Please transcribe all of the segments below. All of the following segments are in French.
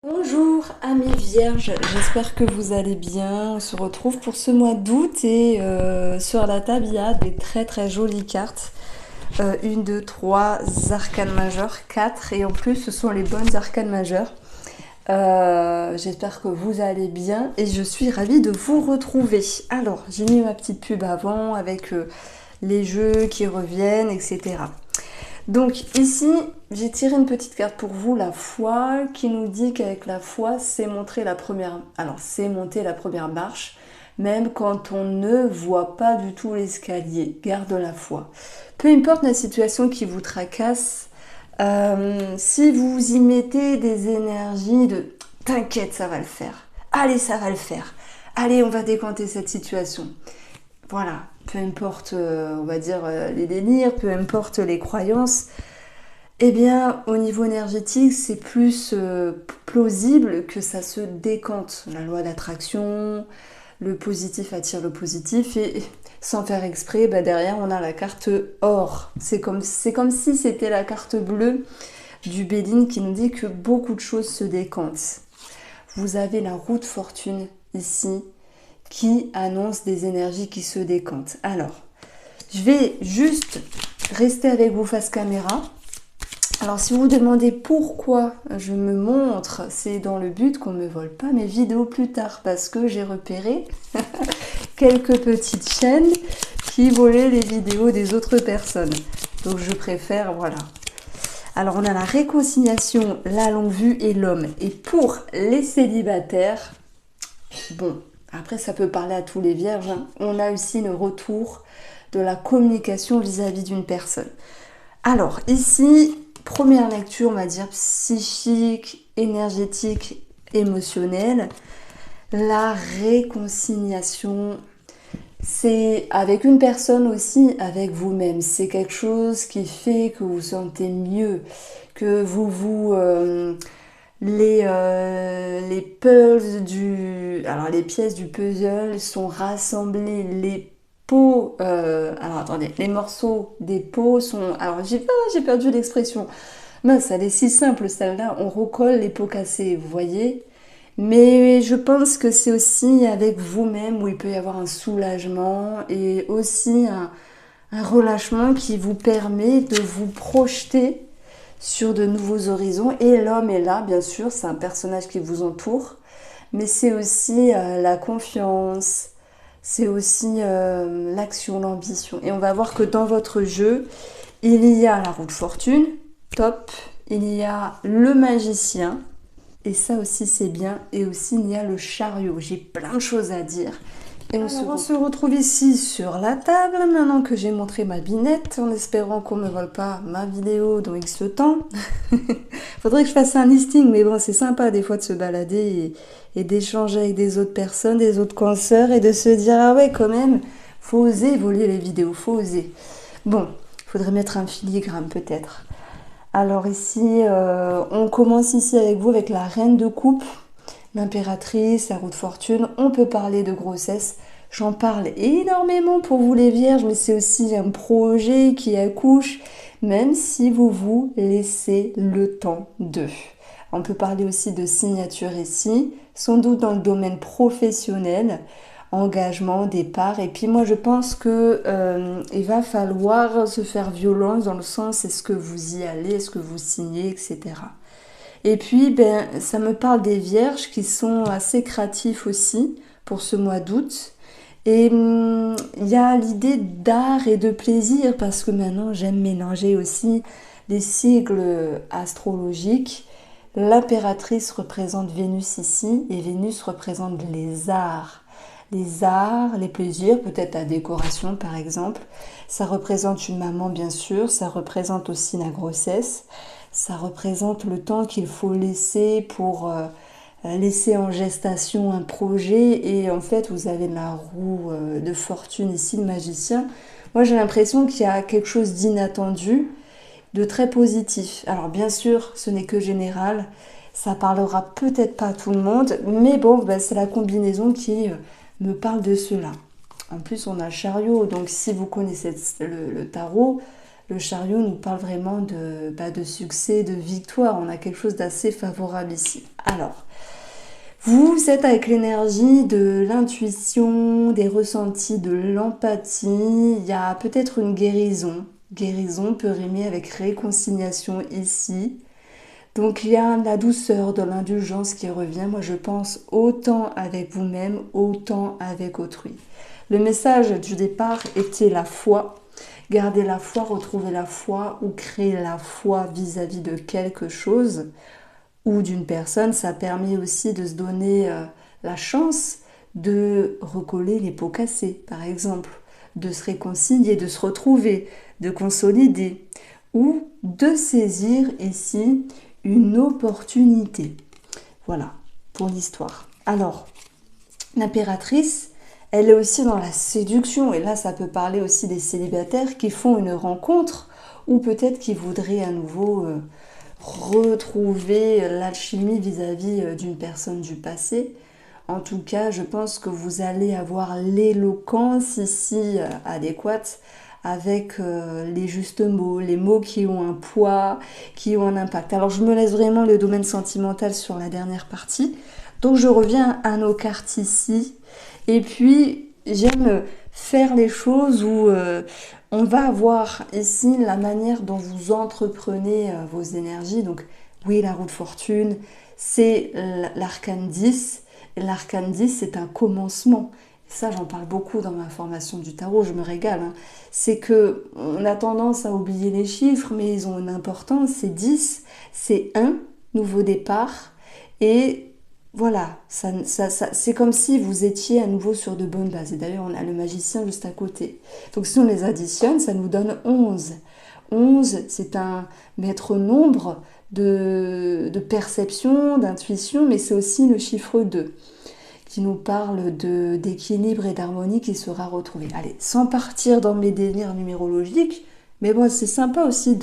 Bonjour amis vierges, j'espère que vous allez bien. On se retrouve pour ce mois d'août et sur la table il y a des très jolies cartes. Une, deux, trois arcanes majeures, quatre et en plus ce sont les bonnes arcanes majeures. J'espère que vous allez bien et je suis ravie de vous retrouver. Alors j'ai mis ma petite pub avant avec les jeux qui reviennent, etc. Donc ici, j'ai tiré une petite carte pour vous, la foi, qui nous dit qu'avec la foi, c'est monter la première marche, même quand on ne voit pas du tout l'escalier. Garde la foi. Peu importe la situation qui vous tracasse, si vous y mettez des énergies de t'inquiète, ça va le faire. Allez, ça va le faire. Allez, on va décanter cette situation. Voilà, peu importe, on va dire, les délires, peu importe les croyances, eh bien, au niveau énergétique, c'est plus plausible que ça se décante. La loi d'attraction, le positif attire le positif, et sans faire exprès, derrière, on a la carte or. C'est comme si c'était la carte bleue du Béline qui nous dit que beaucoup de choses se décantent. Vous avez la roue de fortune ici, qui annonce des énergies qui se décantent. Alors, je vais juste rester avec vous face caméra. Alors, si vous vous demandez pourquoi je me montre, c'est dans le but qu'on ne me vole pas mes vidéos plus tard, parce que j'ai repéré quelques petites chaînes qui volaient les vidéos des autres personnes. Donc, je préfère, voilà. Alors, on a la réconciliation, la longue vue et l'homme. Et pour les célibataires, bon, après, ça peut parler à tous les vierges. On a aussi le retour de la communication vis-à-vis d'une personne. Alors, ici, première lecture, on va dire psychique, énergétique, émotionnelle. La réconciliation, c'est avec une personne aussi, avec vous-même. C'est quelque chose qui fait que vous vous sentez mieux, que les puzzles alors les pièces du puzzle sont rassemblées, les pots, alors attendez, les morceaux des pots sont, alors j'ai perdu l'expression, mince, elle est si simple celle-là, on recolle les pots cassés, vous voyez, mais je pense que c'est aussi avec vous-même où il peut y avoir un soulagement et aussi un relâchement qui vous permet de vous projeter sur de nouveaux horizons. Et l'homme est là, bien sûr, c'est un personnage qui vous entoure, mais c'est aussi la confiance, c'est aussi l'action, l'ambition. Et on va voir que dans votre jeu, il y a la roue de fortune, top, il y a le magicien, et ça aussi c'est bien, et aussi il y a le chariot. J'ai plein de choses à dire. Et on se retrouve ici sur la table, maintenant que j'ai montré ma binette, en espérant qu'on ne me vole pas ma vidéo dans X temps. Faudrait que je fasse un listing, mais bon, c'est sympa des fois de se balader et d'échanger avec des autres personnes, des autres consoeurs, et de se dire, ah ouais, quand même, faut oser voler les vidéos, faut oser. Bon, faudrait mettre un filigrane peut-être. Alors ici, on commence ici avec vous avec la reine de coupe, l'impératrice, la roue de fortune. On peut parler de grossesse. J'en parle énormément pour vous les vierges, mais c'est aussi un projet qui accouche, même si vous vous laissez le temps d'eux. On peut parler aussi de signature ici, sans doute dans le domaine professionnel, engagement, départ. Et puis moi je pense que il va falloir se faire violence dans le sens est-ce que vous y allez, est-ce que vous signez, etc. Et puis, ça me parle des vierges qui sont assez créatifs aussi pour ce mois d'août. Et il y a l'idée d'art et de plaisir parce que maintenant, j'aime mélanger aussi les sigles astrologiques. L'impératrice représente Vénus ici et Vénus représente les arts. Les arts, les plaisirs, peut-être la décoration par exemple. Ça représente une maman bien sûr, ça représente aussi la grossesse. Ça représente le temps qu'il faut laisser pour laisser en gestation un projet. Et en fait, vous avez la roue de fortune ici, le magicien. Moi, j'ai l'impression qu'il y a quelque chose d'inattendu, de très positif. Alors, bien sûr, ce n'est que général. Ça parlera peut-être pas à tout le monde. Mais bon, c'est la combinaison qui me parle de cela. En plus, on a le chariot. Donc, si vous connaissez le tarot, Le chariot nous parle vraiment de succès, de victoire. On a quelque chose d'assez favorable ici. Alors, vous êtes avec l'énergie de l'intuition, des ressentis, de l'empathie. Il y a peut-être une guérison. Guérison peut rimer avec réconciliation ici. Donc il y a la douceur, de l'indulgence qui revient. Moi je pense autant avec vous-même, autant avec autrui. Le message du départ était la foi. Garder la foi, retrouver la foi ou créer la foi vis-à-vis de quelque chose ou d'une personne. Ça permet aussi de se donner la chance de recoller les pots cassés, par exemple, de se réconcilier, de se retrouver, de consolider ou de saisir ici une opportunité. Voilà pour l'histoire. Alors, l'impératrice, elle est aussi dans la séduction. Et là, ça peut parler aussi des célibataires qui font une rencontre ou peut-être qui voudraient à nouveau retrouver l'alchimie vis-à-vis d'une personne du passé. En tout cas, je pense que vous allez avoir l'éloquence ici adéquate avec les justes mots, les mots qui ont un poids, qui ont un impact. Alors je me laisse vraiment le domaine sentimental sur la dernière partie. Donc je reviens à nos cartes ici. Et puis j'aime faire les choses où on va avoir ici la manière dont vous entreprenez vos énergies. Donc oui, la roue de fortune, c'est l'arcane 10. L'arcane 10, c'est un commencement. Ça, j'en parle beaucoup dans ma formation du tarot, je me régale. Hein. C'est que on a tendance à oublier les chiffres, mais ils ont une importance. C'est 10, c'est un nouveau départ. Et voilà, c'est comme si vous étiez à nouveau sur de bonnes bases. Et d'ailleurs, on a le magicien juste à côté. Donc si on les additionne, ça nous donne 11. 11, c'est un maître nombre de perception, d'intuition, mais c'est aussi le chiffre 2 qui nous parle d'équilibre et d'harmonie qui sera retrouvé. Allez, sans partir dans mes délires numérologiques, mais bon, c'est sympa aussi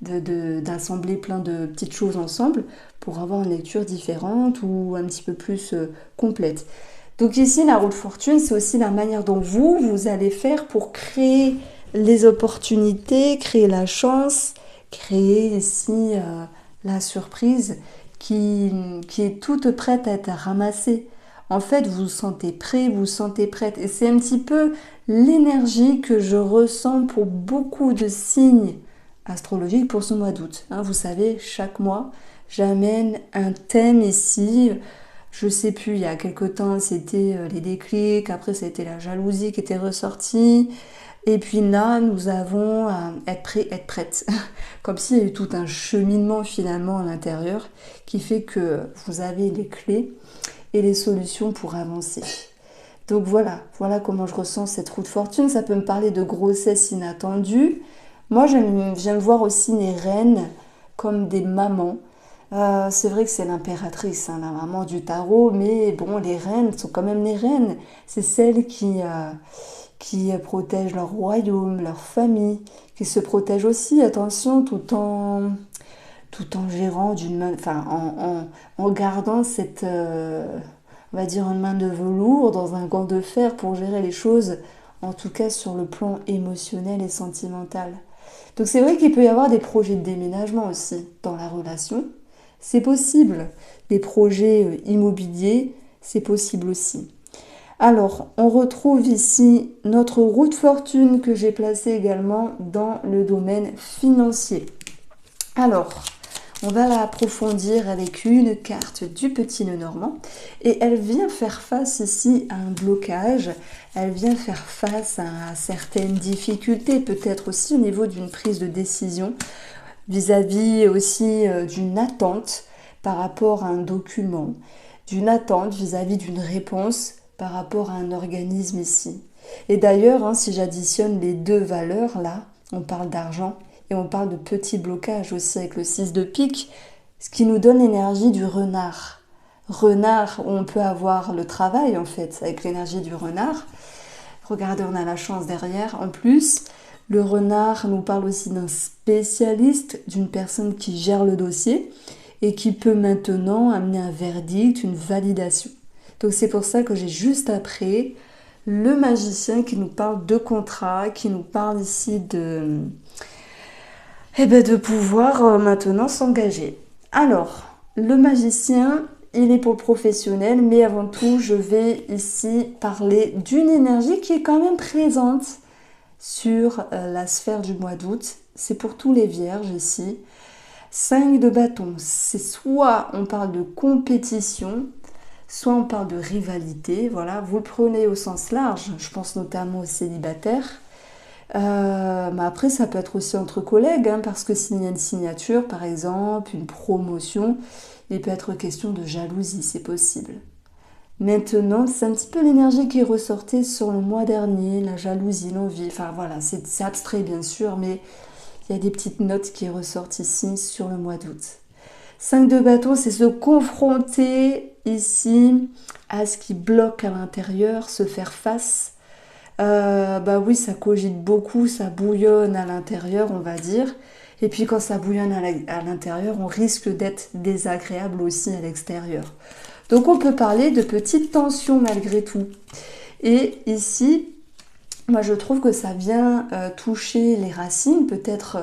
d'assembler plein de petites choses ensemble pour avoir une lecture différente ou un petit peu plus complète. Donc ici, la roue de fortune, c'est aussi la manière dont vous allez faire pour créer les opportunités, créer la chance, créer ici la surprise qui est toute prête à être ramassée. En fait, vous vous sentez prêt, vous vous sentez prête. Et c'est un petit peu l'énergie que je ressens pour beaucoup de signes astrologiques pour ce mois d'août. Hein, vous savez, chaque mois, j'amène un thème ici. Je sais plus, il y a quelque temps, c'était les déclics. Après, c'était la jalousie qui était ressortie. Et puis là, nous avons être prêt, être prête. Comme s'il y a eu tout un cheminement finalement à l'intérieur qui fait que vous avez les clés et les solutions pour avancer. Donc voilà comment je ressens cette roue de fortune. Ça peut me parler de grossesse inattendue. Moi, j'aime voir aussi les reines comme des mamans. C'est vrai que c'est l'impératrice, hein, la maman du tarot, mais bon, les reines sont quand même les reines. C'est celles qui protègent leur royaume, leur famille, qui se protègent aussi, attention, tout en gérant d'une main, enfin en gardant cette, on va dire une main de velours dans un gant de fer pour gérer les choses, en tout cas sur le plan émotionnel et sentimental. Donc c'est vrai qu'il peut y avoir des projets de déménagement aussi dans la relation. C'est possible. Des projets immobiliers, c'est possible aussi. Alors, on retrouve ici notre roue de fortune que j'ai placée également dans le domaine financier. Alors, on va l'approfondir avec une carte du petit Lenormand et elle vient faire face ici à un blocage, elle vient faire face à certaines difficultés, peut-être aussi au niveau d'une prise de décision, vis-à-vis aussi d'une attente par rapport à un document, d'une attente vis-à-vis d'une réponse par rapport à un organisme ici. Et d'ailleurs, hein, si j'additionne les deux valeurs là, on parle d'argent et on parle de petits blocages aussi avec le 6 de pique, ce qui nous donne l'énergie du renard. Renard, où on peut avoir le travail en fait, avec l'énergie du renard. Regardez, on a la chance derrière. En plus, le renard nous parle aussi d'un spécialiste, d'une personne qui gère le dossier et qui peut maintenant amener un verdict, une validation. Donc c'est pour ça que j'ai juste après Le magicien qui nous parle de contrat, qui nous parle ici de pouvoir maintenant s'engager. Alors, le magicien, il est pour le professionnel, mais avant tout, je vais ici parler d'une énergie qui est quand même présente sur la sphère du mois d'août. C'est pour tous les vierges ici. 5 de bâton, c'est soit on parle de compétition, soit on parle de rivalité. Voilà, vous le prenez au sens large, je pense notamment aux célibataires. Mais après, ça peut être aussi entre collègues, hein, parce que s'il y a une signature, par exemple, une promotion, il peut être question de jalousie, c'est possible. Maintenant, c'est un petit peu l'énergie qui ressortait sur le mois dernier, la jalousie, l'envie, enfin voilà, c'est abstrait bien sûr, mais il y a des petites notes qui ressortent ici sur le mois d'août. 5 de bâton, c'est se confronter ici à ce qui bloque à l'intérieur, se faire face. Bah oui, ça cogite beaucoup, ça bouillonne à l'intérieur, on va dire. Et puis quand ça bouillonne à l'intérieur, on risque d'être désagréable aussi à l'extérieur. Donc on peut parler de petites tensions malgré tout. Et ici, moi je trouve que ça vient toucher les racines, peut-être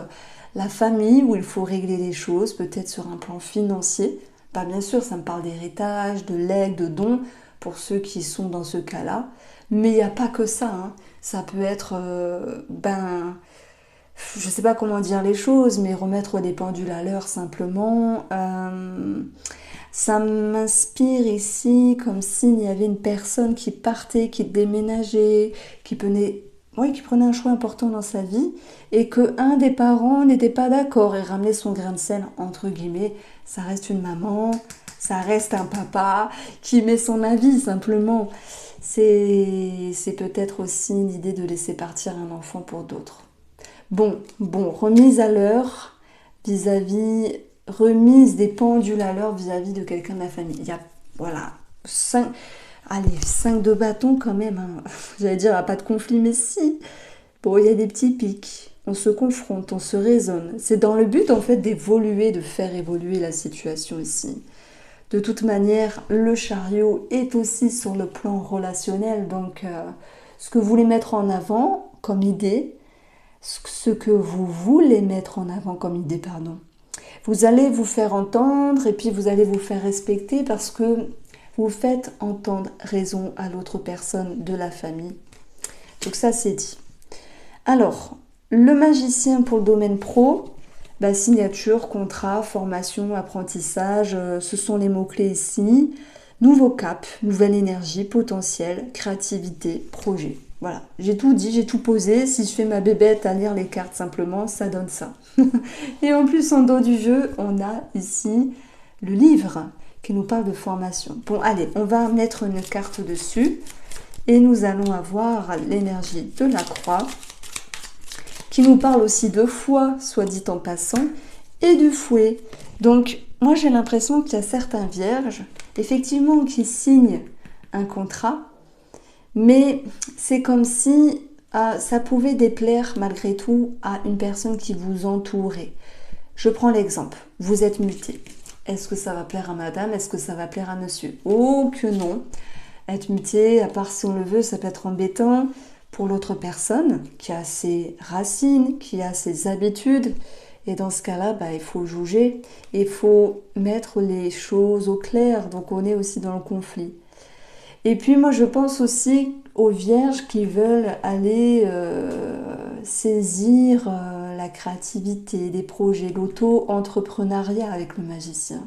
la famille où il faut régler les choses, peut-être sur un plan financier. Bah, bien sûr, ça me parle d'héritage, de legs, de dons, pour ceux qui sont dans ce cas-là. Mais il n'y a pas que ça, hein. Ça peut être, je ne sais pas comment dire les choses, mais remettre les pendules à l'heure simplement. Ça m'inspire ici comme s'il y avait une personne qui partait, qui déménageait, qui prenait un choix important dans sa vie et que un des parents n'était pas d'accord et ramenait son grain de sel, entre guillemets. Ça reste une maman, ça reste un papa qui met son avis simplement. C'est peut-être aussi l'idée de laisser partir un enfant pour d'autres. Bon, remise à l'heure vis-à-vis, remise des pendules à l'heure vis-à-vis de quelqu'un de la famille. Il y a, voilà, 5 de bâton quand même, hein. J'allais dire, il n'y a pas de conflit, mais si. Bon, il y a des petits pics, on se confronte, on se raisonne. C'est dans le but en fait d'évoluer, de faire évoluer la situation ici. De toute manière, le chariot est aussi sur le plan relationnel, donc ce que vous voulez mettre en avant comme idée, ce que vous voulez mettre en avant comme idée, pardon. Vous allez vous faire entendre et puis vous allez vous faire respecter parce que vous faites entendre raison à l'autre personne de la famille. Donc ça, c'est dit. Alors, le magicien pour le domaine pro, signature, contrat, formation, apprentissage, ce sont les mots-clés ici. Nouveau cap, nouvelle énergie, potentiel, créativité, projet. Voilà, j'ai tout dit, j'ai tout posé. Si je fais ma bébête à lire les cartes simplement, ça donne ça. Et en plus, en dos du jeu, on a ici le livre qui nous parle de formation. Bon, allez, on va mettre une carte dessus et nous allons avoir l'énergie de la croix qui nous parle aussi de foi, soit dit en passant, et du fouet. Donc, moi j'ai l'impression qu'il y a certains vierges, effectivement, qui signent un contrat, mais c'est comme si ça pouvait déplaire malgré tout à une personne qui vous entourait. Je prends l'exemple, vous êtes muté. Est-ce que ça va plaire à madame? Est-ce que ça va plaire à monsieur? Oh que non. Être muté, à part si on le veut, ça peut être embêtant pour l'autre personne qui a ses racines, qui a ses habitudes. Et dans ce cas-là, il faut juger, il faut mettre les choses au clair. Donc on est aussi dans le conflit. Et puis moi je pense aussi aux vierges qui veulent aller saisir la créativité, des projets, l'auto-entrepreneuriat avec le magicien.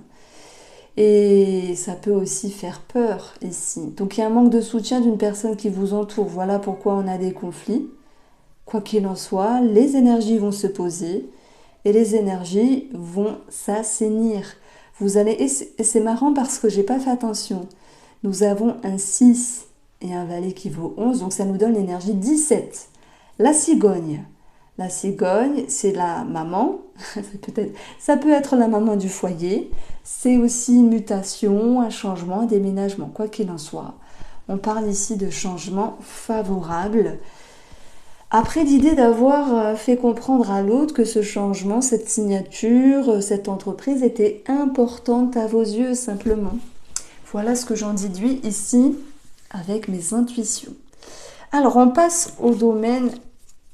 Et ça peut aussi faire peur ici. Donc il y a un manque de soutien d'une personne qui vous entoure. Voilà pourquoi on a des conflits. Quoi qu'il en soit, les énergies vont se poser et les énergies vont s'assainir. Et c'est marrant parce que j'ai pas fait attention. Nous avons un 6 et un valet qui vaut 11, donc ça nous donne l'énergie 17. La cigogne. La cigogne, c'est la maman, ça peut être la maman du foyer, c'est aussi une mutation, un changement, un déménagement, quoi qu'il en soit. On parle ici de changement favorable. Après l'idée d'avoir fait comprendre à l'autre que ce changement, cette signature, cette entreprise était importante à vos yeux simplement. Voilà ce que j'en déduis ici avec mes intuitions. Alors, on passe au domaine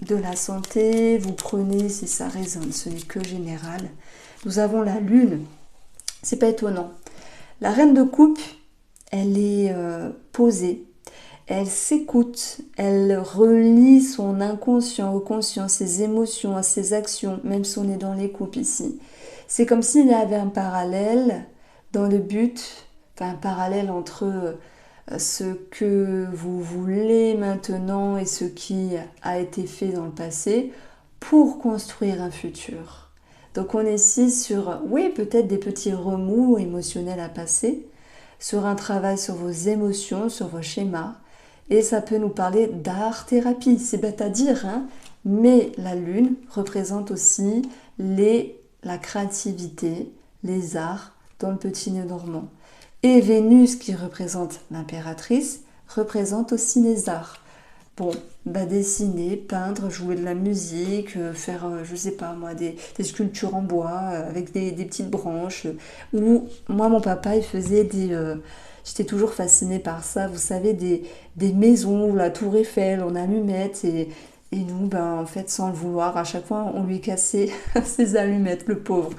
de la santé. Vous prenez si ça résonne, ce n'est que général. Nous avons la lune. C'est pas étonnant. La reine de coupe, elle est posée. Elle s'écoute, elle relie son inconscient au conscient, ses émotions à ses actions, même si on est dans les coupes ici. C'est comme s'il y avait un parallèle dans le but, enfin un parallèle entre ce que vous voulez maintenant et ce qui a été fait dans le passé pour construire un futur. Donc on est ici sur, oui, peut-être des petits remous émotionnels à passer, sur un travail sur vos émotions, sur vos schémas, et ça peut nous parler d'art-thérapie. C'est bête à dire, hein, mais la lune représente aussi la créativité, les arts dans le petit nœud normand. Et Vénus, qui représente l'impératrice, représente aussi les arts. Bon, dessiner, peindre, jouer de la musique, faire, je sais pas moi, des sculptures en bois avec des petites branches. Ou moi, mon papa, il faisait j'étais toujours fascinée par ça, vous savez, des maisons, la tour Eiffel en allumettes. Et nous, en fait, sans le vouloir, à chaque fois, on lui cassait ses allumettes, le pauvre.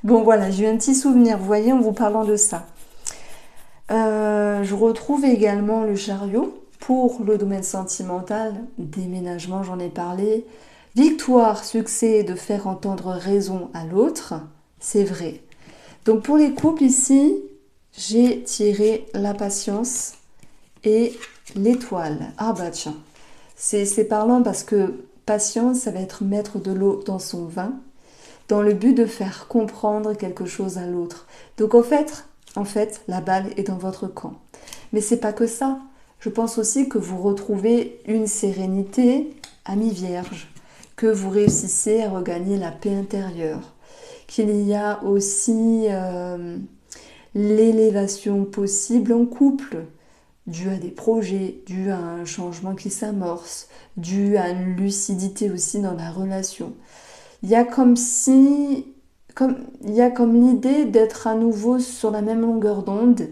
Bon, voilà, j'ai eu un petit souvenir, vous voyez, en vous parlant de ça. Je retrouve également le chariot pour le domaine sentimental, déménagement, j'en ai parlé. Victoire, succès de faire entendre raison à l'autre, c'est vrai. Donc pour les couples ici, j'ai tiré la patience et l'étoile. Ah bah tiens, c'est parlant parce que patience, ça va être mettre de l'eau dans son vin, dans le but de faire comprendre quelque chose à l'autre. Donc en fait, la balle est dans votre camp. Mais c'est pas que ça. Je pense aussi que vous retrouvez une sérénité à mi-vierge, que vous réussissez à regagner la paix intérieure, qu'il y a aussi l'élévation possible en couple, dû à des projets, dû à un changement qui s'amorce, dû à une lucidité aussi dans la relation. Il y a il y a comme l'idée d'être à nouveau sur la même longueur d'onde,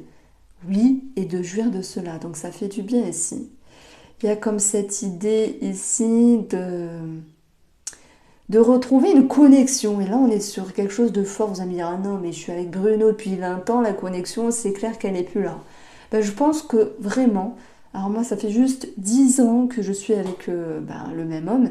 oui, et de jouir de cela. Donc ça fait du bien ici. Il y a comme cette idée ici de retrouver une connexion. Et là, on est sur quelque chose de fort. Vous allez me dire, ah non, mais je suis avec Bruno depuis 20 ans, la connexion, c'est clair qu'elle n'est plus là. Je pense que vraiment, alors moi, ça fait juste 10 ans que je suis avec le même homme.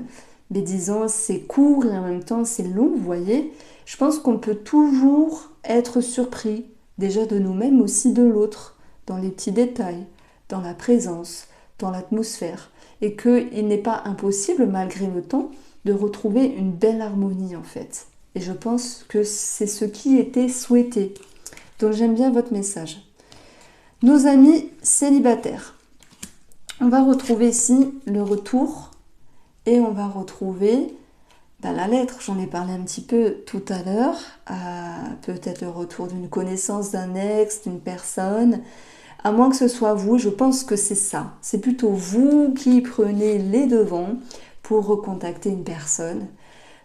Mais 10 ans, c'est court et en même temps, c'est long, vous voyez. Je pense qu'on peut toujours être surpris, déjà de nous-mêmes, aussi de l'autre, dans les petits détails, dans la présence, dans l'atmosphère. Et qu'il n'est pas impossible, malgré le temps, de retrouver une belle harmonie en fait. Et je pense que c'est ce qui était souhaité. Donc j'aime bien votre message. Nos amis célibataires. On va retrouver ici le retour et on va retrouver la lettre. J'en ai parlé un petit peu tout à l'heure. Peut-être le retour d'une connaissance, d'un ex, d'une personne. À moins que ce soit vous, je pense que c'est ça. C'est plutôt vous qui prenez les devants pour recontacter une personne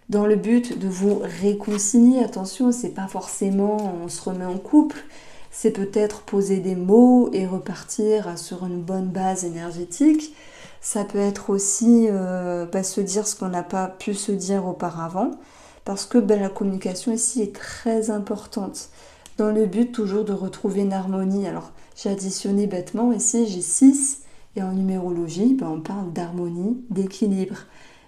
dans le but de vous réconcilier. Attention, c'est pas forcément on se remet en couple, c'est peut-être poser des mots et repartir sur une bonne base énergétique. Ça peut être aussi se dire ce qu'on n'a pas pu se dire auparavant, parce que la communication ici est très importante, dans le but toujours de retrouver une harmonie. Alors j'ai additionné bêtement, ici j'ai 6, et en numérologie, on parle d'harmonie, d'équilibre.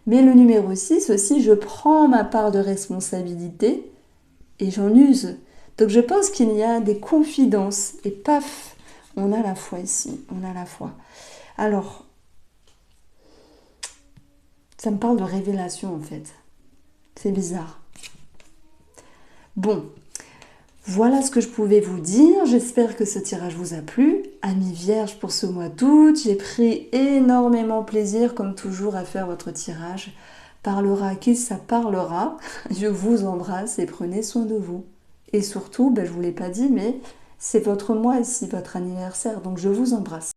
Mais le numéro 6 aussi, je prends ma part de responsabilité et j'en use. Donc je pense qu'il y a des confidences et paf, on a la foi ici, on a la foi. Alors, ça me parle de révélation en fait. C'est bizarre. Bon, voilà ce que je pouvais vous dire. J'espère que ce tirage vous a plu. Amis vierges pour ce mois d'août, j'ai pris énormément plaisir, comme toujours, à faire votre tirage. Parlera à qui ça parlera. Je vous embrasse et prenez soin de vous. Et surtout, je ne vous l'ai pas dit, mais c'est votre mois ici, votre anniversaire. Donc je vous embrasse.